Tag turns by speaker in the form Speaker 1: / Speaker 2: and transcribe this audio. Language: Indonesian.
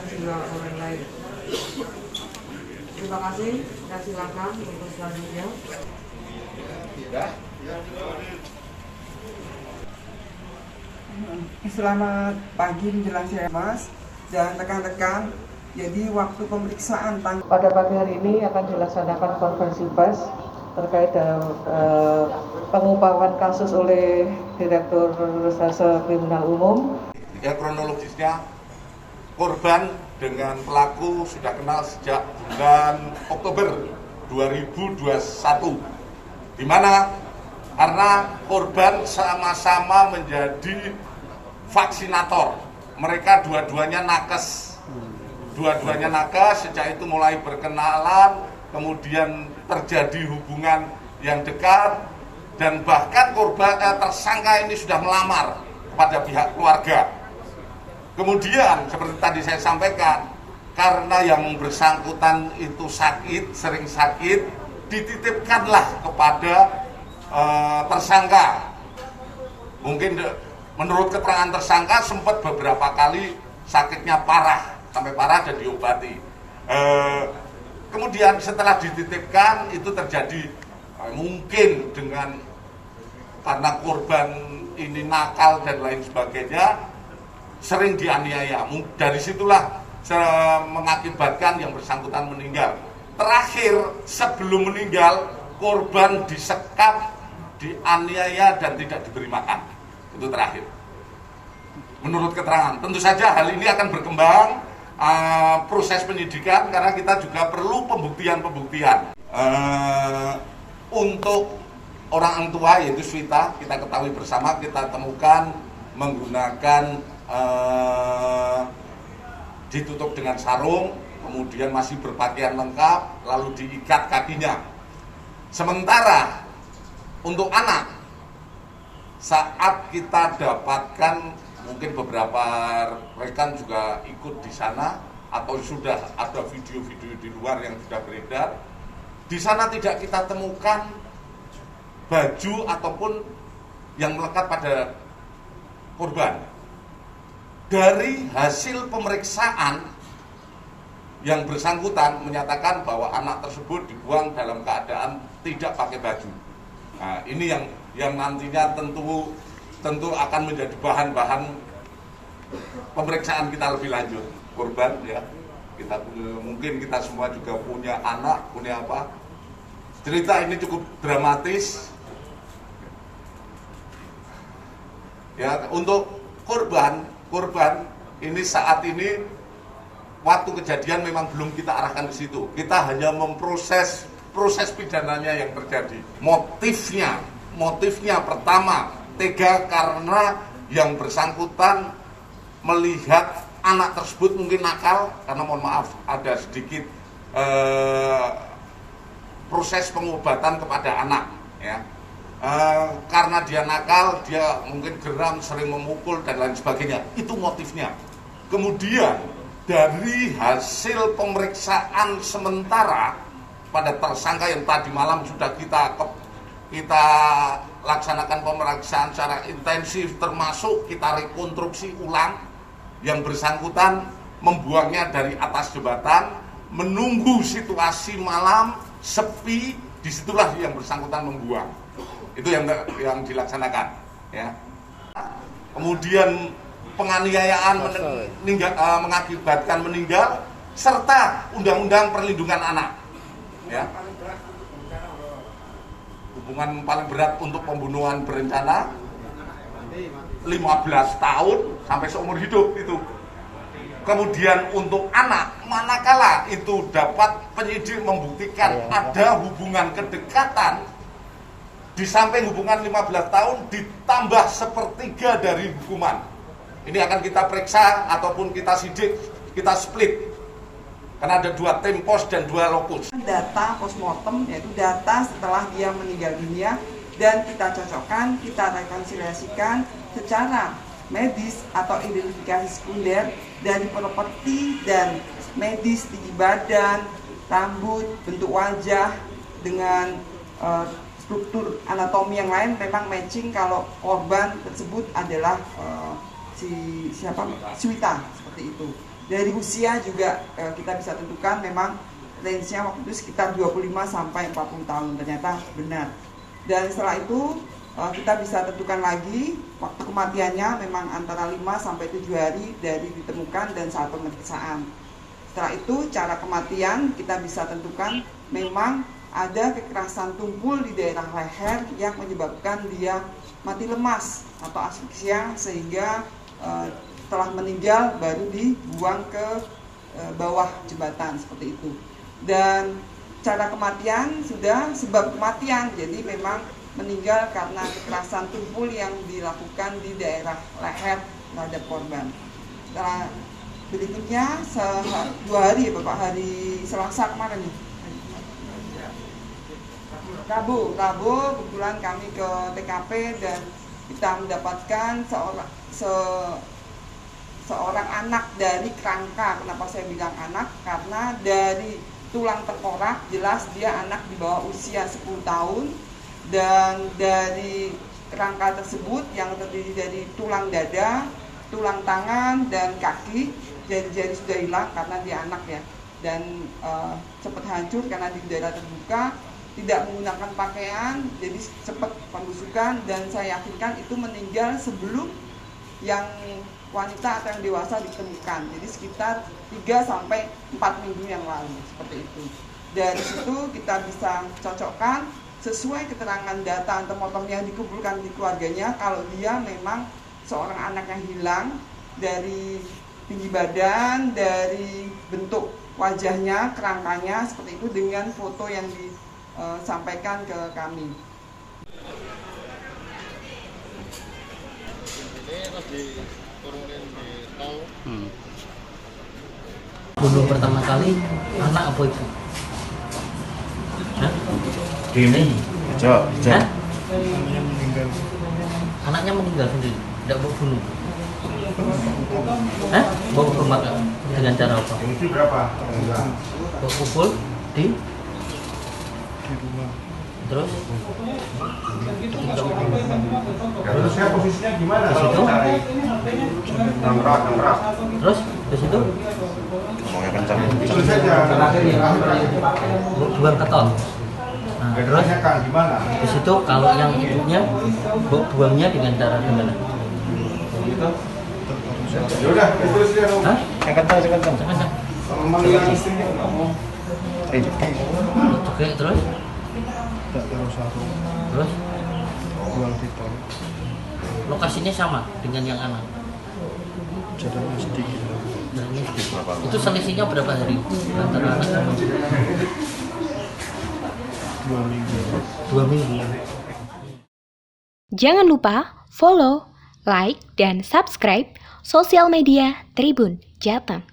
Speaker 1: juga orang lain. Terima kasih, dan silakan untuk selanjutnya.
Speaker 2: Selamat pagi menjelang siang Mas dan rekan-rekan. Jadi waktu pemeriksaan
Speaker 1: Pada pagi hari ini akan dilaksanakan konferensi pers terkait dengan pengungkapan kasus oleh Direktur Reserse Kriminal Umum.
Speaker 3: Ya, kronologisnya korban dengan pelaku sudah kenal sejak bulan Oktober 2021, di mana karena korban sama-sama menjadi vaksinator. Mereka dua-duanya nakes. Sejak itu mulai berkenalan, kemudian terjadi hubungan yang dekat, dan bahkan tersangka ini sudah melamar kepada pihak keluarga. Kemudian seperti tadi saya sampaikan, karena yang bersangkutan itu sering sakit, dititipkanlah kepada tersangka. Mungkin menurut keterangan tersangka sempat beberapa kali sakitnya parah, sampai parah dan diobati. Kemudian setelah dititipkan itu terjadi mungkin karena korban ini nakal dan lain sebagainya, sering dianiaya. Dari situlah mengakibatkan yang bersangkutan meninggal. Terakhir sebelum meninggal, korban disekap, dianiaya dan tidak diberi makan. Itu terakhir. Menurut keterangan, tentu saja hal ini akan berkembang proses penyidikan karena kita juga perlu pembuktian. Untuk orang tua yaitu Swita, kita ketahui bersama, kita temukan menggunakan ditutup dengan sarung, kemudian masih berpakaian lengkap, lalu diikat kakinya. Sementara untuk anak, saat kita dapatkan, mungkin beberapa rekan juga ikut di sana atau sudah ada video-video di luar yang sudah beredar. Di sana tidak kita temukan baju ataupun yang melekat pada korban. Dari hasil pemeriksaan, yang bersangkutan menyatakan bahwa anak tersebut dibuang dalam keadaan tidak pakai baju. Nah, ini yang nantinya tentu akan menjadi bahan-bahan pemeriksaan kita lebih lanjut. Korban ya, mungkin kita semua juga punya anak, punya apa. Cerita ini cukup dramatis. Ya, untuk korban ini saat ini waktu kejadian memang belum kita arahkan ke situ. Kita hanya memproses proses pidananya yang terjadi. Motifnya pertama, tega karena yang bersangkutan melihat anak tersebut mungkin nakal, karena mohon maaf ada sedikit proses pengobatan kepada anak ya. Karena dia nakal, dia mungkin geram, sering memukul dan lain sebagainya. Itu motifnya. Kemudian dari hasil pemeriksaan sementara pada tersangka yang tadi malam sudah kita laksanakan pemeriksaan secara intensif, termasuk kita rekonstruksi ulang yang bersangkutan membuangnya dari atas jembatan, menunggu situasi malam sepi, disitulah yang bersangkutan membuang. Itu yang dilaksanakan ya. Kemudian penganiayaan mengakibatkan meninggal serta undang-undang perlindungan anak ya. Hukuman paling berat untuk pembunuhan berencana 15 tahun sampai seumur hidup itu. Kemudian untuk anak, manakala itu dapat penyidik membuktikan ada hubungan kedekatan, di samping hubungan 15 tahun ditambah sepertiga dari hukuman. Ini akan kita periksa ataupun kita sidik, kita split. Karena ada 2 tim pos dan 2 lokus.
Speaker 2: Data postmortem, yaitu data setelah dia meninggal dunia, dan kita cocokkan, kita rekonsiliasikan secara medis atau identifikasi sekunder dari properti dan medis tinggi badan, rambut, bentuk wajah dengan struktur anatomi yang lain memang matching kalau korban tersebut adalah Swita, seperti itu. Dari usia juga kita bisa tentukan memang range-nya waktu itu sekitar 25 sampai 40 tahun, ternyata benar. Dan setelah itu kita bisa tentukan lagi waktu kematiannya memang antara 5 sampai 7 hari dari ditemukan dan saat pemeriksaan. Setelah itu cara kematian kita bisa tentukan memang ada kekerasan tumpul di daerah leher yang menyebabkan dia mati lemas atau asfiksia, sehingga setelah meninggal baru dibuang ke bawah jembatan seperti itu. Dan cara kematian sudah sebab kematian, jadi memang meninggal karena kekerasan tumpul yang dilakukan di daerah leher terhadap korban. Setelah berikutnya 2 hari ya Bapak, hari Selasa kemarin nih. Rabu kebetulan kami ke TKP dan kita mendapatkan seorang anak dari kerangka. Kenapa saya bilang anak? Karena dari tulang tengkorak jelas dia anak di bawah usia 10 tahun, dan dari kerangka tersebut yang terdiri dari tulang dada, tulang tangan, dan kaki, jari-jari sudah hilang karena dia anak ya, dan cepat hancur karena di udara terbuka, tidak menggunakan pakaian, jadi cepat pembusukan, dan saya yakinkan itu meninggal sebelum yang wanita atau yang dewasa ditemukan, jadi sekitar 3-4 minggu yang lalu, seperti itu. Dari situ kita bisa cocokkan sesuai keterangan data antemortem yang dikumpulkan di keluarganya, kalau dia memang seorang anak yang hilang, dari tinggi badan, dari bentuk wajahnya, kerangkanya seperti itu, dengan foto yang disampaikan ke kami.
Speaker 4: Bunuh pertama kali anak apa itu? Hah?
Speaker 5: Ini Hah?
Speaker 4: Anaknya meninggal sendiri, tidak mau bunuh. Hah? Bawa ke rumah dengan cara apa? Bawa pukul di rumah. Terus?
Speaker 5: Terusnya posisinya gimana?
Speaker 4: Di situ? Terus? Di situ?
Speaker 5: Ngomongnya kencang.
Speaker 6: Itu saja.
Speaker 4: Buang ke ton. Nah, terus
Speaker 6: Gimana?
Speaker 4: di situ kalau yang ibunya buangnya dengan cara gimana?
Speaker 6: Ya udah, terus dia dong.
Speaker 4: Hah?
Speaker 5: Yang kencang.
Speaker 4: Kencang.
Speaker 6: Kalau manggil istrinya nggak mau.
Speaker 4: Oke, terus? Terus? Lokasinya sama dengan yang anak.
Speaker 5: Jaraknya sedikit.
Speaker 4: Jaraknya sedikit. Itu selisihnya berapa hari antara anak sama ibu?
Speaker 5: 2 minggu.
Speaker 4: 2 minggu.
Speaker 7: Jangan lupa follow, like, dan subscribe sosial media Tribun Jateng.